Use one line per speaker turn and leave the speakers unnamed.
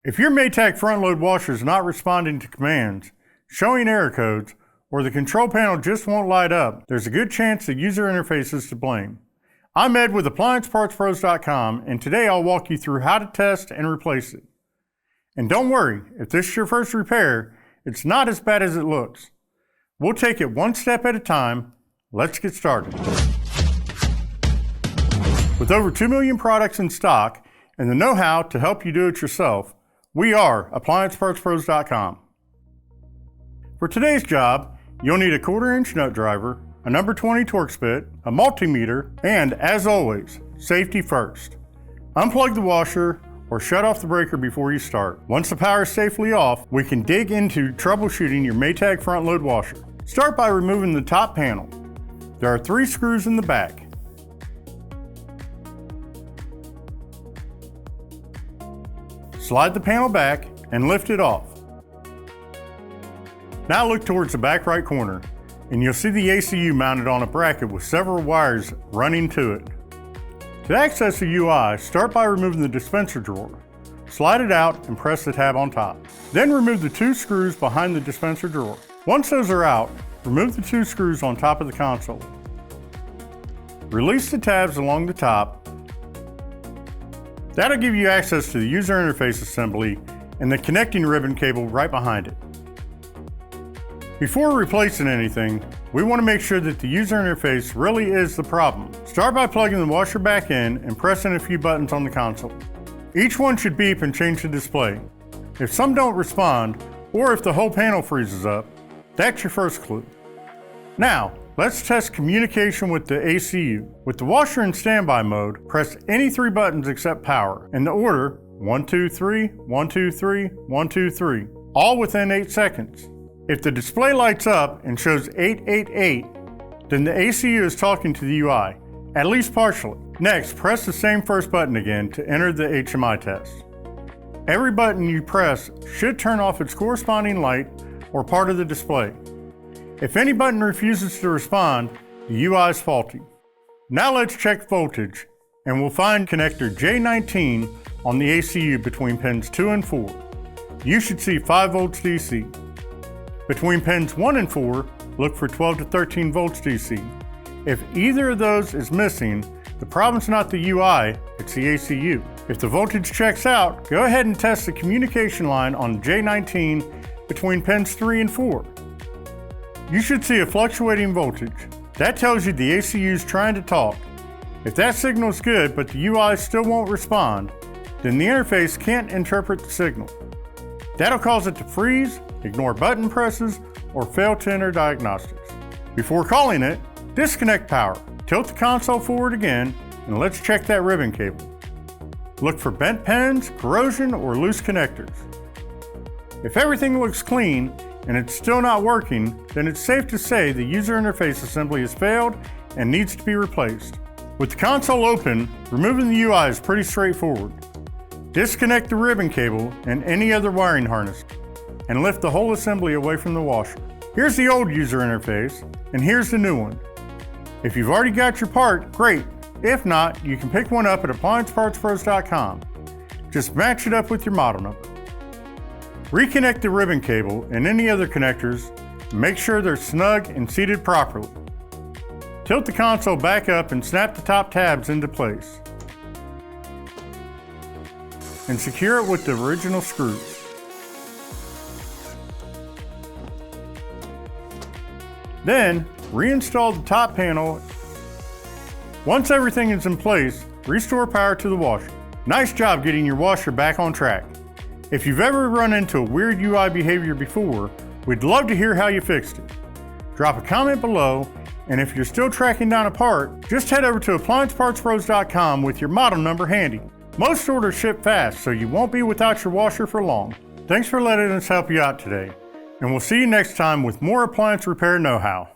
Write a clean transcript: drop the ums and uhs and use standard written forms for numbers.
If your Maytag front load washer is not responding to commands, showing error codes, or the control panel just won't light up, there's a good chance the user interface is to blame. I'm Ed with AppliancePartsPros.com, and today I'll walk you through how to test and replace it. And don't worry, if this is your first repair, it's not as bad as it looks. We'll take it one step at a time. Let's get started. With over 2 million products in stock and the know-how to help you do it yourself, we are AppliancePartsPros.com. For today's job, you'll need a 1/4-inch nut driver, a number 20 Torx bit, a multimeter, and as always, safety first. Unplug the washer or shut off the breaker before you start. Once the power is safely off, we can dig into troubleshooting your Maytag front load washer. Start by removing the top panel. There are 3 screws in the back. Slide the panel back and lift it off. Now look towards the back right corner and you'll see the ACU mounted on a bracket with several wires running to it. To access the UI, start by removing the dispenser drawer. Slide it out and press the tab on top. Then remove the 2 screws behind the dispenser drawer. Once those are out, remove the 2 screws on top of the console. Release the tabs along the top. That'll give you access to the user interface assembly and the connecting ribbon cable right behind it. Before replacing anything, we want to make sure that the user interface really is the problem. Start by plugging the washer back in and pressing a few buttons on the console. Each one should beep and change the display. If some don't respond, or if the whole panel freezes up, that's your first clue. Now, let's test communication with the ACU. With the washer in standby mode, press any 3 buttons except power in the order 1, 2, 3, 1, 2, 3, 1, 2, 3, all within 8 seconds. If the display lights up and shows 888, then the ACU is talking to the UI, at least partially. Next, press the same first button again to enter the HMI test. Every button you press should turn off its corresponding light or part of the display. If any button refuses to respond, the UI is faulty. Now let's check voltage, and we'll find connector J19 on the ACU between pins 2 and 4. You should see 5 volts DC. Between pins 1 and 4, look for 12 to 13 volts DC. If either of those is missing, the problem's not the UI, it's the ACU. If the voltage checks out, go ahead and test the communication line on J19 between pins 3 and 4. You should see a fluctuating voltage. That tells you the ACU is trying to talk. If that signal is good but the UI still won't respond, then the interface can't interpret the signal. That'll cause it to freeze, ignore button presses, or fail to enter diagnostics. Before calling it, disconnect power. Tilt the console forward again, and let's check that ribbon cable. Look for bent pins, corrosion, or loose connectors. If everything looks clean and it's still not working, then it's safe to say the user interface assembly has failed and needs to be replaced. With the console open, removing the UI is pretty straightforward. Disconnect the ribbon cable and any other wiring harness, and lift the whole assembly away from the washer. Here's the old user interface, and here's the new one. If you've already got your part, great. If not, you can pick one up at AppliancePartsPros.com. Just match it up with your model number. Reconnect the ribbon cable and any other connectors, and make sure they're snug and seated properly. Tilt the console back up and snap the top tabs into place. And secure it with the original screws. Then, reinstall the top panel. Once everything is in place, restore power to the washer. Nice job getting your washer back on track. If you've ever run into a weird UI behavior before, we'd love to hear how you fixed it. Drop a comment below, and if you're still tracking down a part, just head over to AppliancePartsPros.com with your model number handy. Most orders ship fast, so you won't be without your washer for long. Thanks for letting us help you out today, and we'll see you next time with more appliance repair know-how.